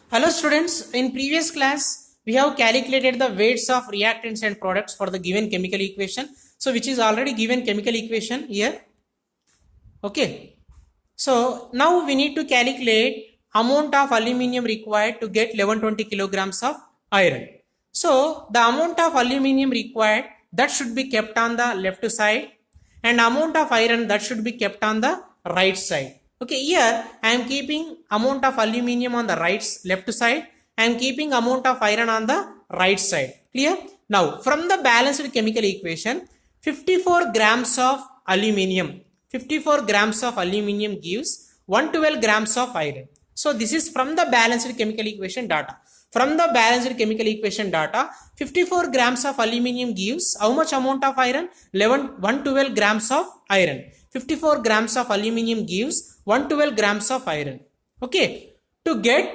Hello students, in previous class we have calculated the weights of reactants and products for the given chemical equation. So which is already given chemical equation here. Okay. So now we need to calculate amount of aluminium required to get 1120 kilograms of iron. So the amount of aluminium required that should be kept on the left side and amount of iron that should be kept on the right side. Okay, here I am keeping amount of aluminium on the left side. I am keeping amount of iron on the right side. Clear? Now from the balanced chemical equation, 54 grams of aluminium 54 grams of aluminium gives 112 grams of iron. So this is from the balanced chemical equation data. From the balanced chemical equation data, 54 grams of aluminium gives how much amount of iron? 112 grams of iron. 54 grams of aluminium gives 112 grams of iron. Okay. To get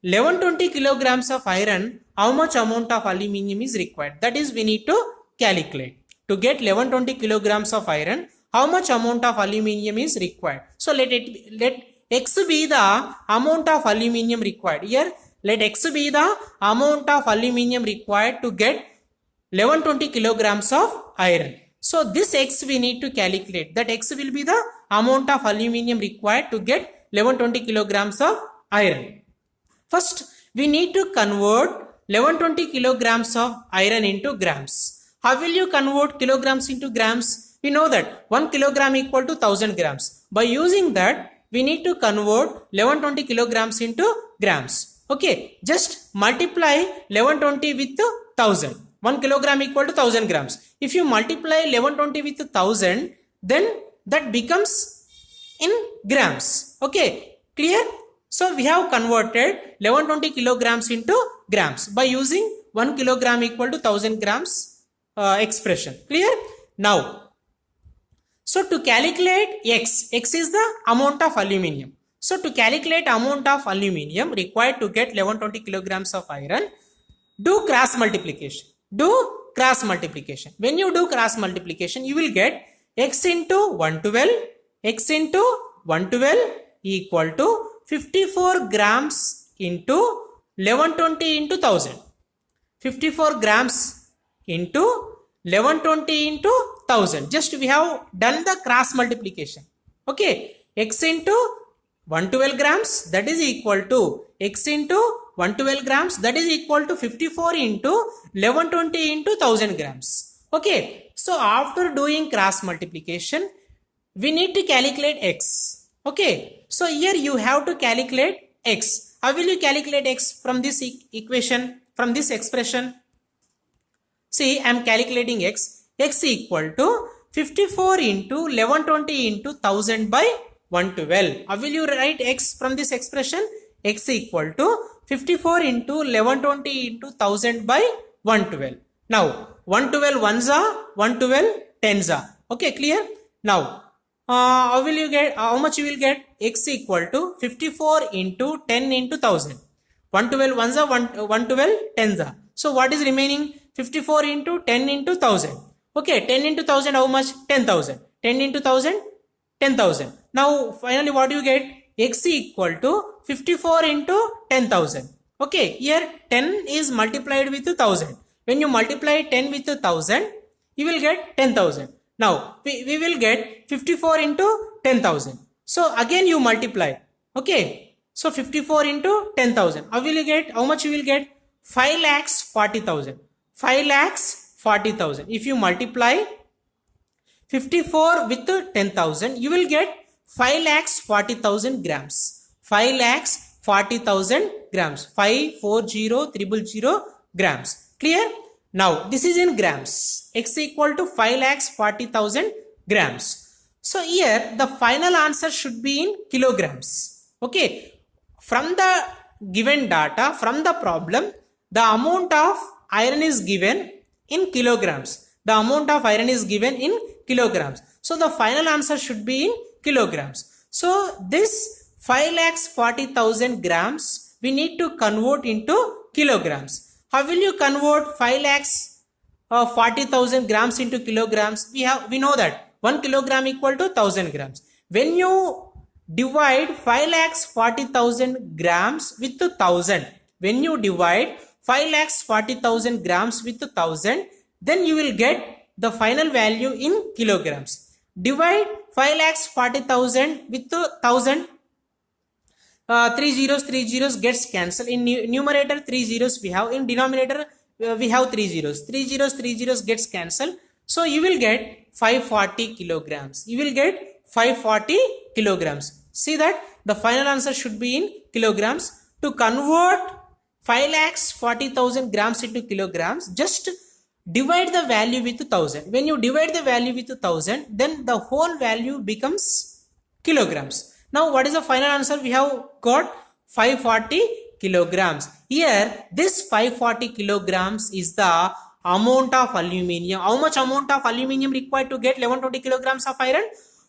1120 kilograms of iron, how much amount of aluminium is required? That is, we need to calculate. To get 1120 kilograms of iron, how much amount of aluminium is required? So let X be the amount of aluminium required. Here let X be the amount of aluminium required to get 1120 kilograms of iron. So this X we need to calculate. That X will be the amount of aluminium required to get 1120 kilograms of iron. First we need to convert 1120 kilograms of iron into grams. How will you convert kilograms into grams? We know that 1 kilogram equal to 1000 grams. By using that, we need to convert 1120 kilograms into grams. Okay, just multiply 1120 with 1000. 1 kilogram equal to 1000 grams. If you multiply 1120 with 1000, then that becomes in grams. Okay, clear? So we have converted 1120 kilograms into grams by using 1 kilogram equal to 1000 grams expression. Clear? Now, so to calculate X is the amount of aluminium. So to calculate amount of aluminium required to get 1120 kilograms of iron, do cross multiplication. Do cross multiplication. When you do cross multiplication, you will get X into 112 equal to 54 grams into 1120 into 1000. 54 grams into 1120 into 1000. Just we have done the cross multiplication. Okay, X into 112 grams that is equal to X into 112 grams that is equal to 54 into 1120 into 1000 grams. Okay, so after doing cross multiplication, we need to calculate X. Okay, so here you have to calculate X. How will you calculate X from this equation, from this expression? See, I am calculating X. X equal to 54 into 1120 into 1000 by 112. How will you write X from this expression? X equal to 54 into 1120 into 1000 by 112. Now, 112 ones are, 112 tens are. Okay, clear? Now, how will you get, how much you will get? X equal to 54 into 10 into 1000. 112 ones are, 112 tens are. So what is remaining? 54 into 10 into 1000. Okay, 10 into 1000 how much? 10,000. 10 into 1000? 10,000. Now finally what do you get? X equal to 54 into 10,000. Okay, here 10 is multiplied with 1000. When you multiply 10 with 1000, you will get 10,000. Now we will get 54 into 10,000. So again you multiply. Okay, so 54 into 10,000. How will you get? How much you will get? 5,40,000. 5,40,000. If you multiply 54 with 10,000, you will get 5,40,000 grams. 5,40,000 grams. 540,000 grams. Clear? Now this is in grams. X equal to 5,40,000 grams. So here the final answer should be in kilograms. Okay. From the given data, from the problem, the amount of iron is given in kilograms. The amount of iron is given in kilograms. So the final answer should be in kilograms. So this 5,40,000 grams we need to convert into kilograms. How will you convert 5,40,000 grams into kilograms? We know that 1 kilogram equal to 1000 grams. When you divide 5,40,000 grams with 1,000. When you divide 5,40,000 grams with 1,000, then you will get the final value in kilograms. Divide 5,40,000 with 1,000. Three zeros gets cancelled. In numerator 3 zeros we have, in denominator we have 3 zeros. 3 zeros gets cancelled. So you will get 540 kilograms. You will get 540 kilograms. See that the final answer should be in kilograms. To convert 5,40,000 grams into kilograms, just divide the value with 1,000. When you divide the value with 1,000, then the whole value becomes kilograms. Now what is the final answer? We have got 540 kilograms. Here this 540 kilograms is the amount of aluminium. How much amount of aluminium required to get 1120 kilograms of iron?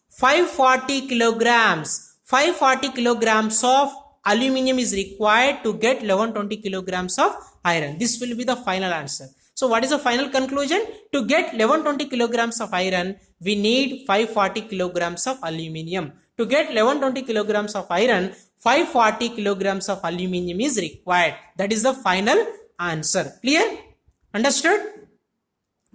540 kilograms. 540 kilograms of aluminium is required to get 1120 kilograms of iron. This will be the final answer. So what is the final conclusion? To get 1120 kilograms of iron, we need 540 kilograms of aluminium. To get 1120 kilograms of iron, 540 kilograms of aluminium is required. That is the final answer. Clear? Understood?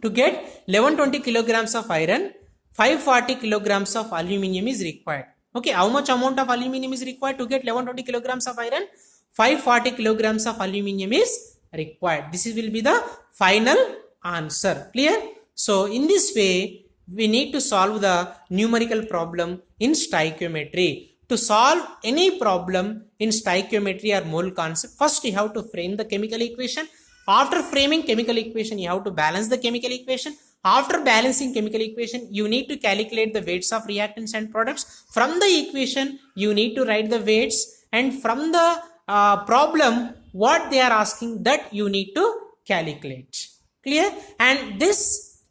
To get 1120 kilograms of iron, 540 kilograms of aluminium is required. Okay, how much amount of aluminium is required to get 1120 kilograms of iron? 540 kilograms of aluminium is required. This will be the final answer. Clear? So in this way, we need to solve the numerical problem in stoichiometry. To solve any problem in stoichiometry or mole concept, first you have to frame the chemical equation. After framing chemical equation, you have to balance the chemical equation. After balancing chemical equation, you need to calculate the weights of reactants and products. From the equation, you need to write the weights, and from the problem, what they are asking, that you need to calculate. Clear? And this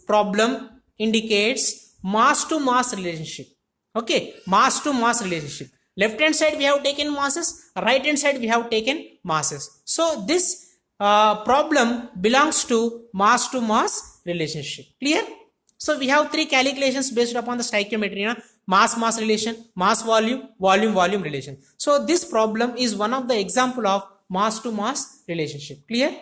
problem indicates mass to mass relationship. Okay, mass to mass relationship. Left hand side we have taken masses, right hand side we have taken masses. So this problem belongs to mass relationship. Clear? So we have three calculations based upon the stoichiometry: mass relation, mass volume relation. So this problem is one of the example of mass to mass relationship. Clear?